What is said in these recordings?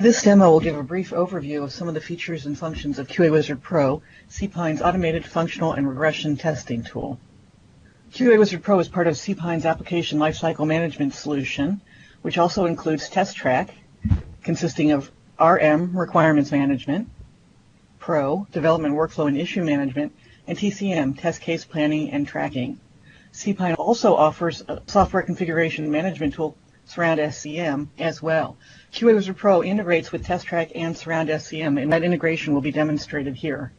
This demo will give a brief overview of some of the features and functions of QA Wizard Pro, cPine's automated functional and regression testing tool. QA Wizard Pro is part of cPine's application lifecycle management solution, which also includes Test Track, consisting of RM, requirements management, Pro, development workflow and issue management, and TCM, test case planning and tracking. cPine also offers a software configuration management tool, Surround SCM, as well. QA Wizard Pro integrates with Test Track and Surround SCM, and that integration will be demonstrated here.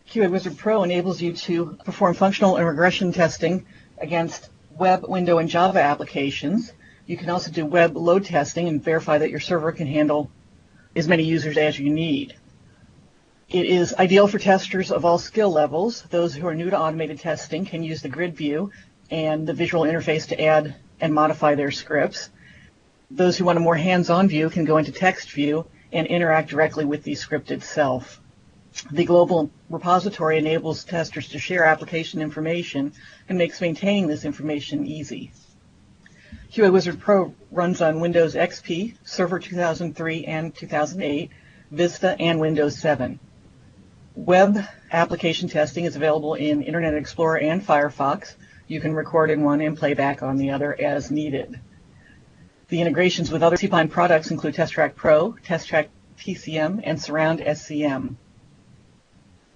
QA Wizard Pro enables you to perform functional and regression testing against web, window, and Java applications. You can also do web load testing and verify that your server can handle as many users as you need. It is ideal for testers of all skill levels. Those who are new to automated testing can use the grid view and the visual interface to add and modify their scripts. Those who want a more hands-on view can go into text view and interact directly with the script itself. The global repository enables testers to share application information and makes maintaining this information easy. QA Wizard Pro runs on Windows XP, Server 2003 and 2008, Vista, and Windows 7. Web application testing is available in Internet Explorer and Firefox. You can record in one and play back on the other as needed. The integrations with other cPine products include Test Track Pro, Test Track TCM, and Surround SCM.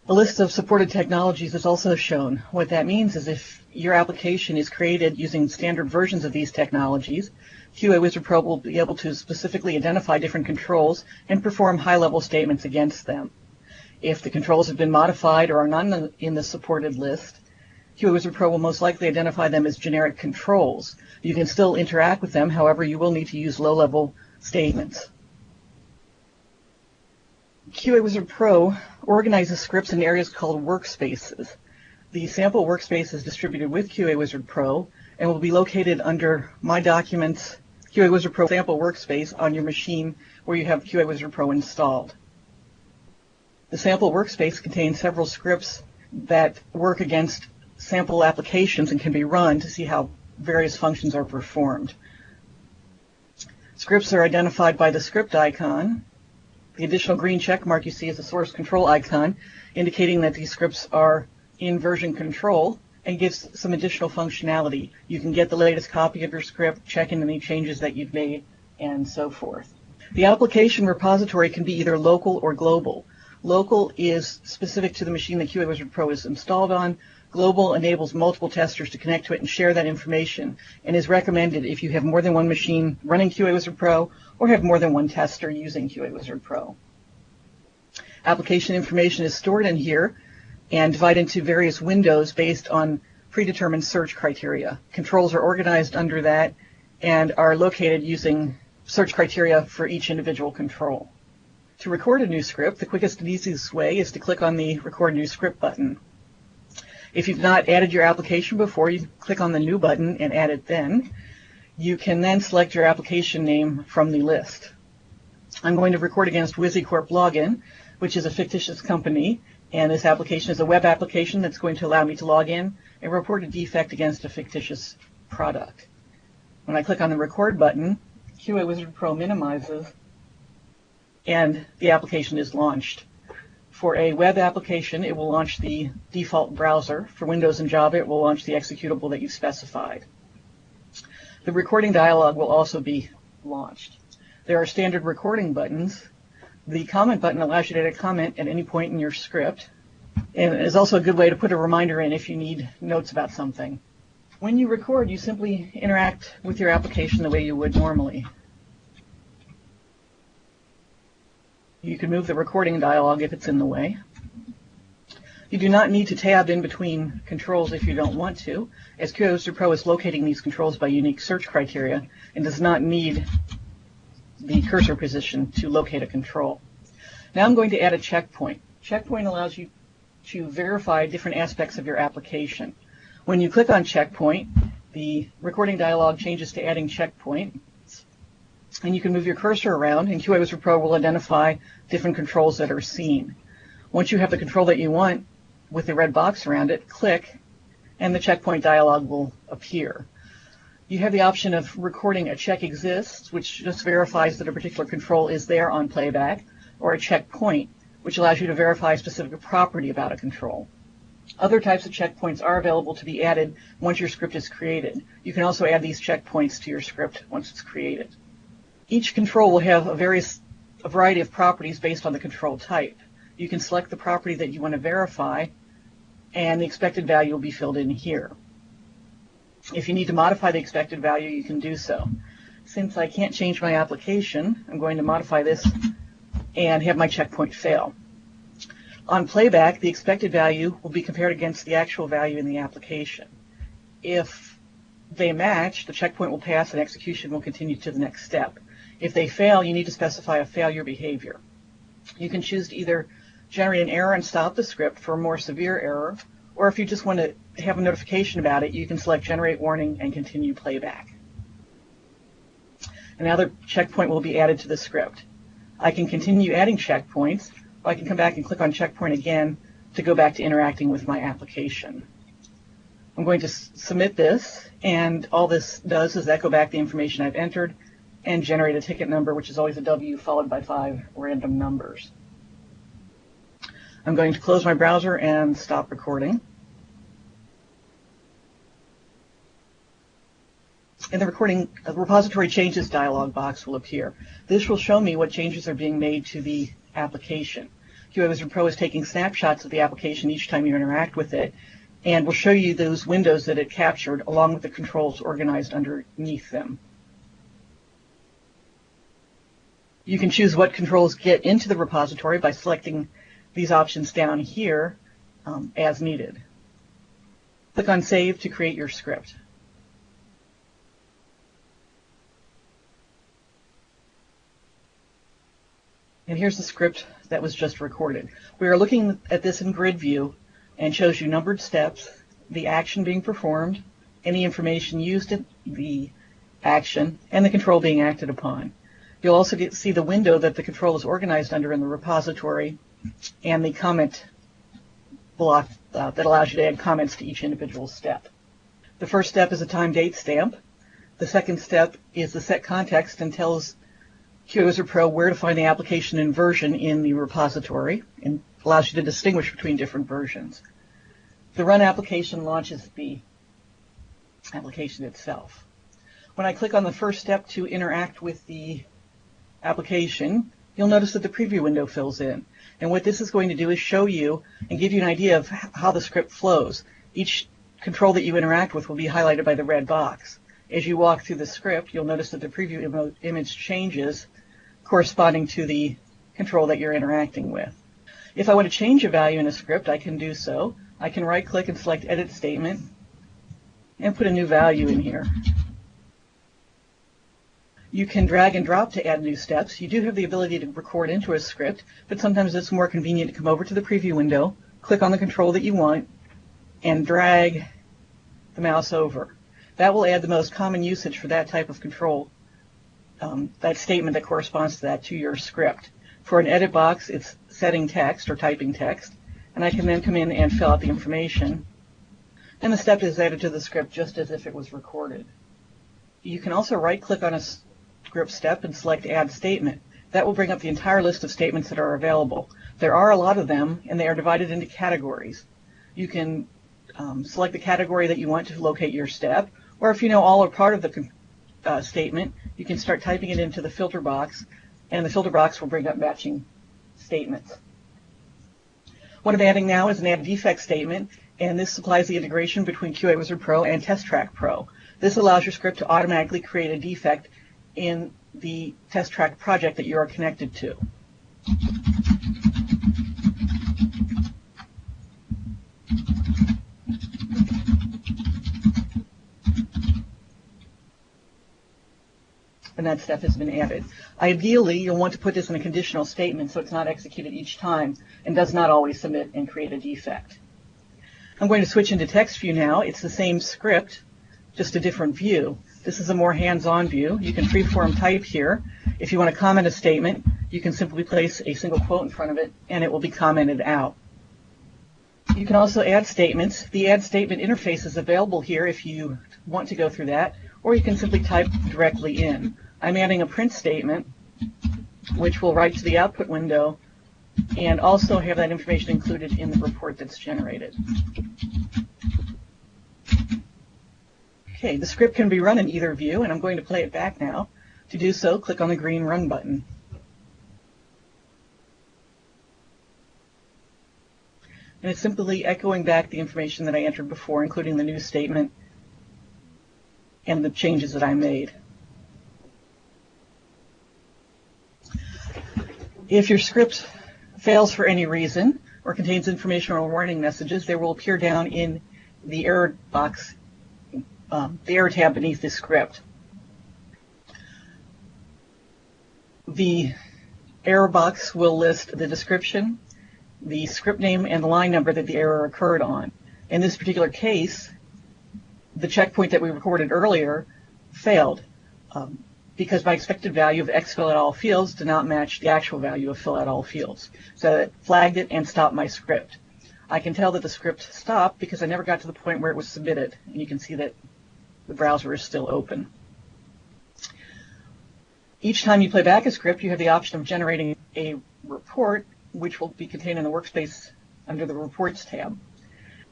A list of supported technologies is also shown. What that means is if your application is created using standard versions of these technologies, QA Wizard Pro will be able to specifically identify different controls and perform high-level statements against them. If the controls have been modified or are not in the supported list, QA Wizard Pro will most likely identify them as generic controls. You can still interact with them, however, you will need to use low-level statements. QA Wizard Pro organizes scripts in areas called workspaces. The sample workspace is distributed with QA Wizard Pro and will be located under My Documents, QA Wizard Pro sample workspace on your machine where you have QA Wizard Pro installed. The sample workspace contains several scripts that work against sample applications and can be run to see how various functions are performed. Scripts are identified by the script icon. The additional green check mark you see is the source control icon, indicating that these scripts are in version control and gives some additional functionality. You can get the latest copy of your script, check in any changes that you've made, and so forth. The application repository can be either local or global. Local is specific to the machine that QA Wizard Pro is installed on. Global enables multiple testers to connect to it and share that information, and is recommended if you have more than one machine running QA Wizard Pro or have more than one tester using QA Wizard Pro. Application information is stored in here and divided into various windows based on predetermined search criteria. Controls are organized under that and are located using search criteria for each individual control. To record a new script, the quickest and easiest way is to click on the Record New Script button. If you've not added your application before, you click on the New button and add it then. You can then select your application name from the list. I'm going to record against WizzyCorp Login, which is a fictitious company, and this application is a web application that's going to allow me to log in and report a defect against a fictitious product. When I click on the Record button, QA Wizard Pro minimizes and the application is launched. For a web application, it will launch the default browser. For Windows and Java, it will launch the executable that you've specified. The recording dialog will also be launched. There are standard recording buttons. The comment button allows you to add a comment at any point in your script, and is also a good way to put a reminder in if you need notes about something. When you record, you simply interact with your application the way you would normally. You can move the recording dialog if it's in the way. You do not need to tab in between controls if you don't want to, as QA Wizard Pro is locating these controls by unique search criteria and does not need the cursor position to locate a control. Now I'm going to add a checkpoint. Checkpoint allows you to verify different aspects of your application. When you click on checkpoint, the recording dialog changes to adding checkpoint, and you can move your cursor around, and QA Wizard Pro will identify different controls that are seen. Once you have the control that you want with the red box around it, click, and the checkpoint dialog will appear. You have the option of recording a check exists, which just verifies that a particular control is there on playback, or a checkpoint, which allows you to verify a specific property about a control. Other types of checkpoints are available to be added once your script is created. You can also add these checkpoints to your script once it's created. Each control will have a variety of properties based on the control type. You can select the property that you want to verify, and the expected value will be filled in here. If you need to modify the expected value, you can do so. Since I can't change my application, I'm going to modify this and have my checkpoint fail. On playback, the expected value will be compared against the actual value in the application. If they match, the checkpoint will pass and execution will continue to the next step. If they fail, you need to specify a failure behavior. You can choose to either generate an error and stop the script for a more severe error, or if you just want to have a notification about it, you can select Generate Warning and continue playback. Another checkpoint will be added to the script. I can continue adding checkpoints, or I can come back and click on checkpoint again to go back to interacting with my application. I'm going to submit this, and all this does is echo back the information I've entered and generate a ticket number, which is always a W followed by 5 random numbers. I'm going to close my browser and stop recording. In the recording, a repository changes dialog box will appear. This will show me what changes are being made to the application. QA Wizard Pro is taking snapshots of the application each time you interact with it, and will show you those windows that it captured along with the controls organized underneath them. You can choose what controls get into the repository by selecting these options down here as needed. Click on Save to create your script. And here's the script that was just recorded. We are looking at this in grid view and shows you numbered steps, the action being performed, any information used in the action, and the control being acted upon. You'll also see the window that the control is organized under in the repository and the comment block that allows you to add comments to each individual step. The first step is a time date stamp. The second step is the set context and tells QA Wizard Pro where to find the application and version in the repository and allows you to distinguish between different versions. The run application launches the application itself. When I click on the first step to interact with the application, you'll notice that the preview window fills in. And what this is going to do is show you and give you an idea of how the script flows. Each control that you interact with will be highlighted by the red box. As you walk through the script, you'll notice that the preview image changes corresponding to the control that you're interacting with. If I want to change a value in a script, I can do so. I can right-click and select Edit Statement and put a new value in here. You can drag and drop to add new steps. You do have the ability to record into a script, but sometimes it's more convenient to come over to the preview window, click on the control that you want, and drag the mouse over. That will add the most common usage for that type of control, that statement that corresponds to that, to your script. For an edit box, it's setting text or typing text, and I can then come in and fill out the information, and the step is added to the script just as if it was recorded. You can also right-click on a script step and select Add Statement. That will bring up the entire list of statements that are available. There are a lot of them, and they are divided into categories. You can select the category that you want to locate your step, or if you know all or part of the statement, you can start typing it into the filter box, and the filter box will bring up matching statements. What I'm adding now is an add defect statement, and this supplies the integration between QA Wizard Pro and Test Track Pro. This allows your script to automatically create a defect in the Test Track project that you are connected to. And that step has been added. Ideally, you'll want to put this in a conditional statement so it's not executed each time and does not always submit and create a defect. I'm going to switch into text view now. It's the same script, just a different view. This is a more hands-on view. You can freeform type here. If you want to comment a statement, you can simply place a single quote in front of it and it will be commented out. You can also add statements. The add statement interface is available here if you want to go through that, or you can simply type directly in. I'm adding a print statement, which will write to the output window and also have that information included in the report that's generated. Okay, the script can be run in either view, and I'm going to play it back now. To do so, click on the green Run button. And it's simply echoing back the information that I entered before, including the new statement and the changes that I made. If your script fails for any reason or contains information or warning messages, they will appear down in the error box, the error tab beneath the script. The error box will list the description, the script name, and the line number that the error occurred on. In this particular case, the checkpoint that we recorded earlier failed because my expected value of X fill out all fields did not match the actual value of fill out all fields. So it flagged it and stopped my script. I can tell that the script stopped because I never got to the point where it was submitted. And you can see that the browser is still open. Each time you play back a script, you have the option of generating a report, which will be contained in the workspace under the Reports tab.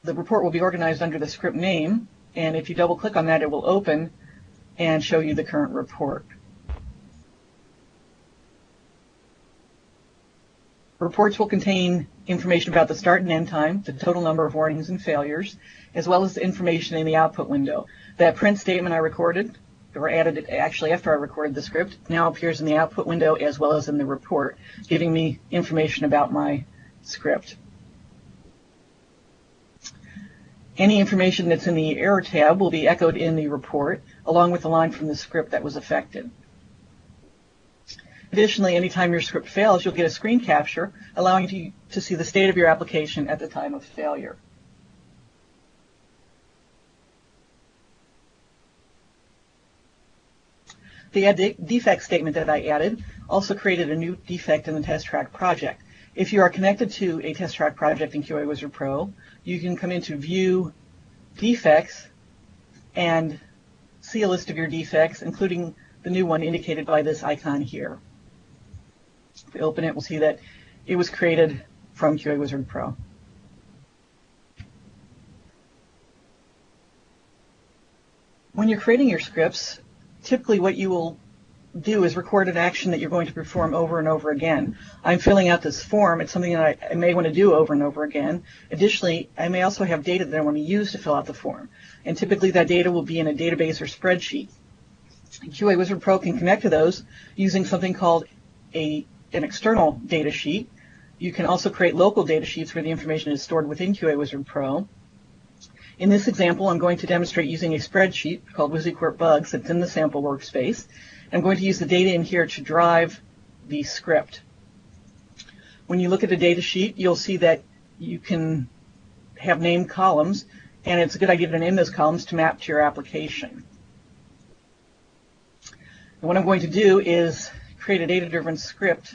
The report will be organized under the script name, and if you double-click on that, it will open and show you the current report. Reports will contain information about the start and end time, the total number of warnings and failures, as well as information in the output window. That print statement I recorded, or added it actually after I recorded the script, now appears in the output window as well as in the report, giving me information about my script. Any information that's in the error tab will be echoed in the report, along with the line from the script that was affected. Additionally, anytime your script fails, you'll get a screen capture, allowing you to see the state of your application at the time of failure. The add defect statement that I added also created a new defect in the test track project. If you are connected to a test track project in QA Wizard Pro, you can come into View Defects and see a list of your defects, including the new one indicated by this icon here. If we open it, we'll see that it was created from QA Wizard Pro. When you're creating your scripts, typically what you will do is record an action that you're going to perform over and over again. I'm filling out this form. It's something that I may want to do over and over again. Additionally, I may also have data that I want to use to fill out the form. And typically that data will be in a database or spreadsheet. QA Wizard Pro can connect to those using something called an external data sheet. You can also create local data sheets where the information is stored within QA Wizard Pro. In this example, I'm going to demonstrate using a spreadsheet called WYSIWYG Bugs that's in the sample workspace. I'm going to use the data in here to drive the script. When you look at the data sheet, you'll see that you can have named columns, and it's a good idea to name those columns to map to your application. And what I'm going to do is create a data-driven script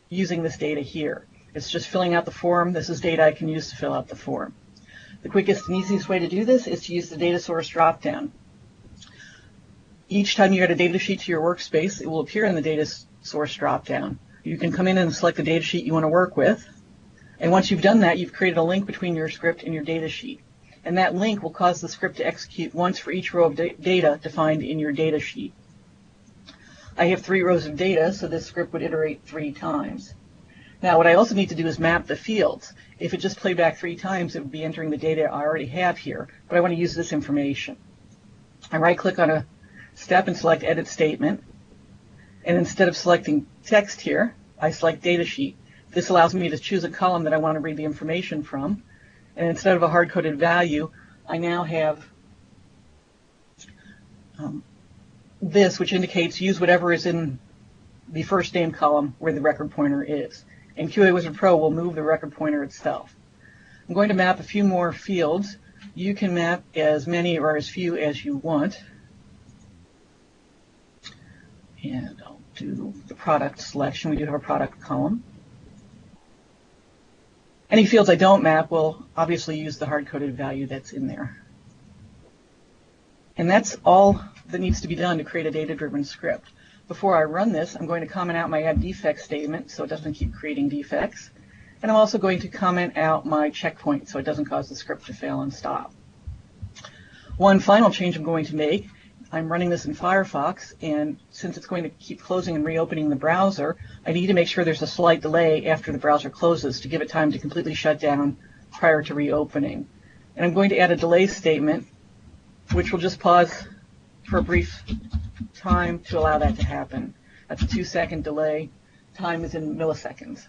using this data here. It's just filling out the form. This is data I can use to fill out the form. The quickest and easiest way to do this is to use the data source dropdown. Each time you add a data sheet to your workspace, it will appear in the data source dropdown. You can come in and select the data sheet you want to work with. And once you've done that, you've created a link between your script and your data sheet. And that link will cause the script to execute once for each row of data defined in your data sheet. I have 3 rows of data, so this script would iterate 3 times. Now, what I also need to do is map the fields. If it just played back 3 times, it would be entering the data I already have here, but I want to use this information. I right-click on a step and select Edit Statement, and instead of selecting text here, I select Data Sheet. This allows me to choose a column that I want to read the information from, and instead of a hard-coded value, I now have this, which indicates use whatever is in the first name column where the record pointer is. And QA Wizard Pro will move the record pointer itself. I'm going to map a few more fields. You can map as many or as few as you want. And I'll do the product selection. We do have a product column. Any fields I don't map will obviously use the hard-coded value that's in there. And that's all that needs to be done to create a data-driven script. Before I run this, I'm going to comment out my add defect statement so it doesn't keep creating defects. And I'm also going to comment out my checkpoint so it doesn't cause the script to fail and stop. One final change I'm going to make, I'm running this in Firefox, and since it's going to keep closing and reopening the browser, I need to make sure there's a slight delay after the browser closes to give it time to completely shut down prior to reopening. And I'm going to add a delay statement, which will just pause for a brief time to allow that to happen. That's a 2-second delay. Time is in milliseconds.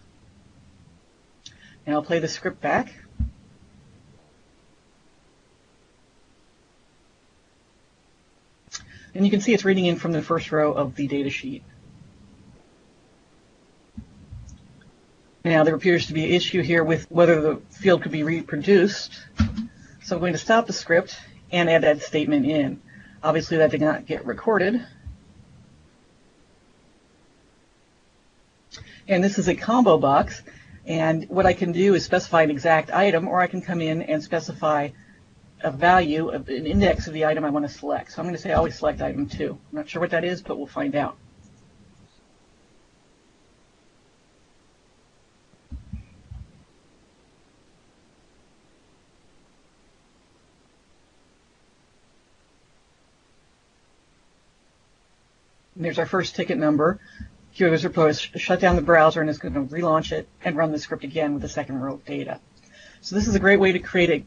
And I'll play the script back. And you can see it's reading in from the first row of the data sheet. Now there appears to be an issue here with whether the field could be reproduced. So I'm going to stop the script and add that statement in. Obviously that did not get recorded. And this is a combo box. And what I can do is specify an exact item, or I can come in and specify a value, an index of the item I want to select. So I'm going to say always select item 2. I'm not sure what that is, but we'll find out. And there's our first ticket number. QA Wizard Pro has shut down the browser and is going to relaunch it and run the script again with the second row of data. So this is a great way to create a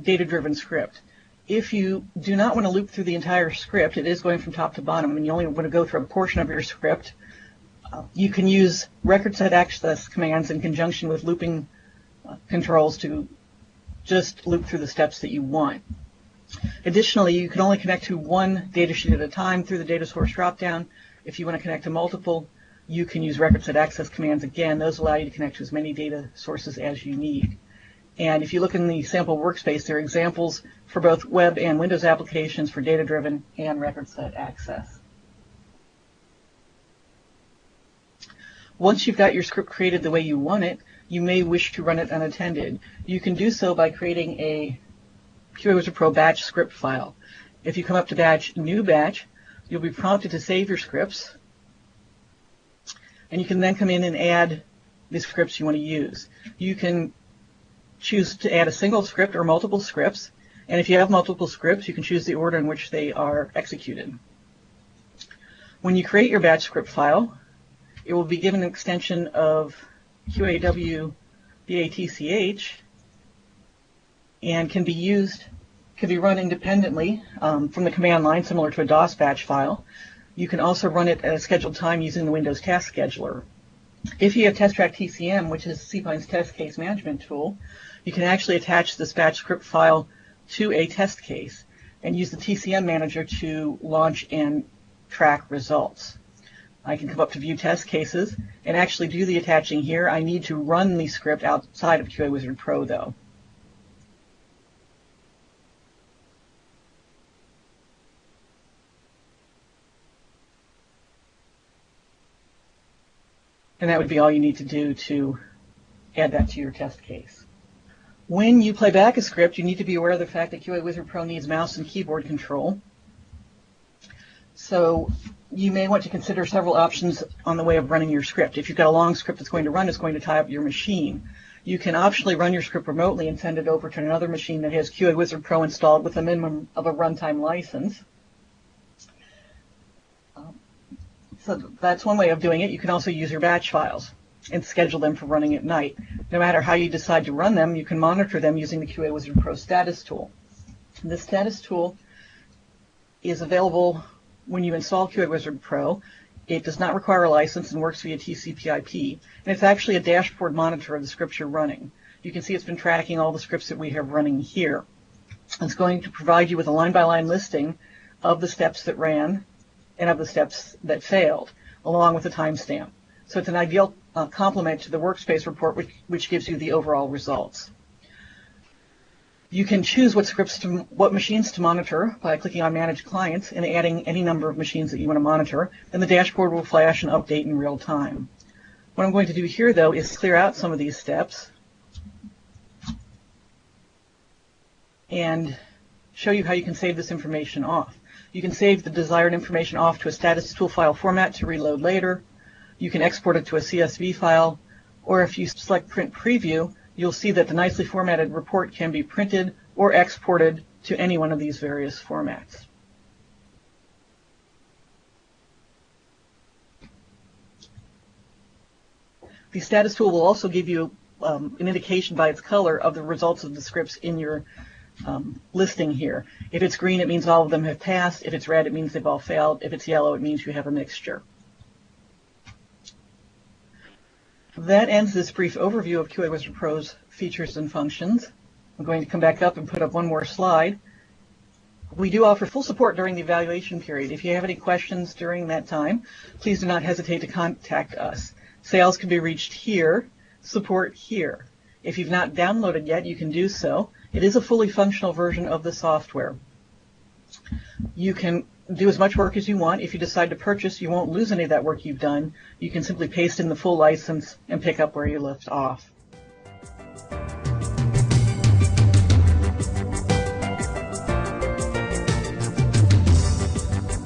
data-driven script. If you do not want to loop through the entire script, it is going from top to bottom, and you only want to go through a portion of your script, you can use record set access commands in conjunction with looping controls to just loop through the steps that you want. Additionally, you can only connect to one data sheet at a time through the data source dropdown. If you want to connect to multiple, you can use record set access commands again. Those allow you to connect to as many data sources as you need. And if you look in the sample workspace, there are examples for both web and Windows applications for data-driven and record set access. Once you've got your script created the way you want it, you may wish to run it unattended. You can do so by creating a QA Wizard Pro batch script file. If you come up to batch, new batch, you'll be prompted to save your scripts, and you can then come in and add the scripts you want to use. You can choose to add a single script or multiple scripts, and if you have multiple scripts, you can choose the order in which they are executed. When you create your batch script file, it will be given an extension of QAWBATCH and can be run independently from the command line, similar to a DOS batch file. You can also run it at a scheduled time using the Windows Task Scheduler. If you have TestTrack TCM, which is cPine's test case management tool, you can actually attach this batch script file to a test case and use the TCM manager to launch and track results. I can come up to View Test Cases and actually do the attaching here. I need to run the script outside of QA Wizard Pro, though. And that would be all you need to do to add that to your test case. When you play back a script, you need to be aware of the fact that QA Wizard Pro needs mouse and keyboard control. So you may want to consider several options on the way of running your script. If you've got a long script that's going to run, it's going to tie up your machine. You can optionally run your script remotely and send it over to another machine that has QA Wizard Pro installed with a minimum of a runtime license. So that's one way of doing it. You can also use your batch files and schedule them for running at night. No matter how you decide to run them, you can monitor them using the QA Wizard Pro status tool. This status tool is available when you install QA Wizard Pro. It does not require a license and works via TCP/IP, and it's actually a dashboard monitor of the scripts you're running. You can see it's been tracking all the scripts that we have running here. It's going to provide you with a line-by-line listing of the steps that ran and of the steps that failed, along with a timestamp. So it's an ideal complement to the workspace report, which gives you the overall results. You can choose what machines to monitor by clicking on Manage Clients and adding any number of machines that you want to monitor, and the dashboard will flash and update in real time. What I'm going to do here, though, is clear out some of these steps and show you how you can save this information off. You can save the desired information off to a status tool file format to reload later. You can export it to a CSV file, or if you select Print Preview, you'll see that the nicely formatted report can be printed or exported to any one of these various formats. The status tool will also give you an indication by its color of the results of the scripts in your listing here. If it's green, it means all of them have passed. If it's red, it means they've all failed. If it's yellow, it means you have a mixture. That ends this brief overview of QA Wizard Pro's features and functions. I'm going to come back up and put up one more slide. We do offer full support during the evaluation period. If you have any questions during that time, please do not hesitate to contact us. Sales can be reached here, support here. If you've not downloaded yet, you can do so. It is a fully functional version of the software. You can do as much work as you want. If you decide to purchase, you won't lose any of that work you've done. You can simply paste in the full license and pick up where you left off.